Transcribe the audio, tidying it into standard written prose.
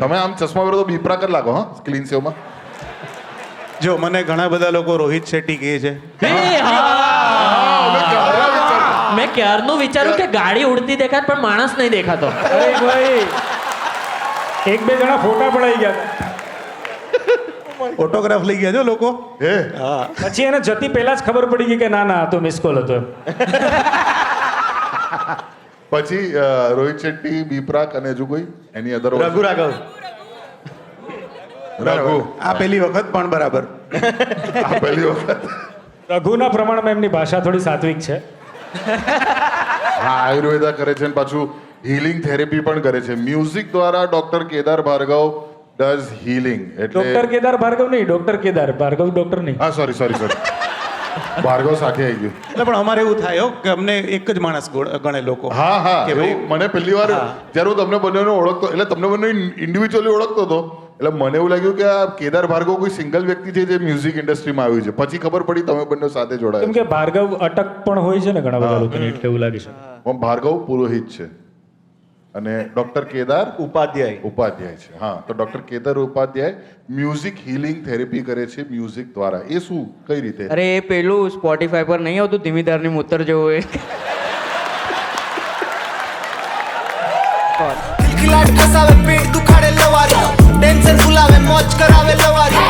તમે આમ ચશ્મા પહેરો તો બીપરા કર લાગો હા ક્લીન સેવમાં. જો મને ઘણા બધા લોકો રોહિત શેટ્ટી કહે છે. મેં ક્યારનું વિચાર્યું કે ગાડી ઉડતી દેખાય પણ માણસ નહીં દેખાતો. અરે ભાઈ એક બે જણા ફોટા પડાઈ ગયા ઓટોગ્રાફ લઈ ગયા છો લોકો. હે હા પછી એને જતી પહેલા જ ખબર પડી ગઈ કે ના ના આ તો મિસ કોલ હતો એમ. પછી રોહિત શેટ્ટી બીપરાક અને હજુ કોઈ એની અધર રઘુ રાઘવ. રઘુ આ પહેલી વખત પણ બરાબર. આ પહેલી વખત. રઘુના પ્રમાણમાં એમની ભાષા થોડી સાત્વિક છે. હા આયુર્વેદા કરે છે અને પાછું હીલિંગ થેરેપી પણ કરે છે. મ્યુઝિક દ્વારા doctor Kedar Bhargav does healing. એટલે ડોક્ટર કેદાર ભાર્ગવ નહીં, ડોક્ટર કેદાર ભાર્ગવ ડોક્ટર નહીં. હા સોરી ભાર્ગવ સાથે આવી ગયું. એટલે પણ અમારે એવું થાય હો કે અમને એક જ માણસ ગણે લોકો. હા હા કે ભાઈ એવું મને પહેલી વાર જ્યારે હું તમને બંનેને ઓળખતો એટલે તમને બંને ઇન્ડિવિજ્યુઅલી ઓળખતો હતો એટલે મને એવું લાગ્યું કે આ કેદાર ભાર્ગવ કોઈ સિંગલ વ્યક્તિ છે જે મ્યુઝિક ઇન્ડસ્ટ્રીમાં આવ્યું છે. પછી ખબર પડી તમે બંને સાથે કેમ જોડાયા કે ભાર્ગવ અટક પણ હોય છે ને ઘણા બધા લોકોને, એટલે એવું લાગે છે. પણ ભાર્ગવ પુરોહિત છે અને ડોક્ટર કેદાર ઉપાધ્યાય છે. હા તો doctor Kedar Upadhyay music healing therapy કરે છે મ્યુઝિક દ્વારા. એ શું કઈ રીતે? અરે એ પેલું સ્પોટીફાઈ પર નહીં આવતું ધીમીધારની મૂતર જેવું એ ખિલખિલાટ હસાવે પેટ દુખાડે લવારી ટેન્શન ભૂલાવે મોજ કરાવે લવારી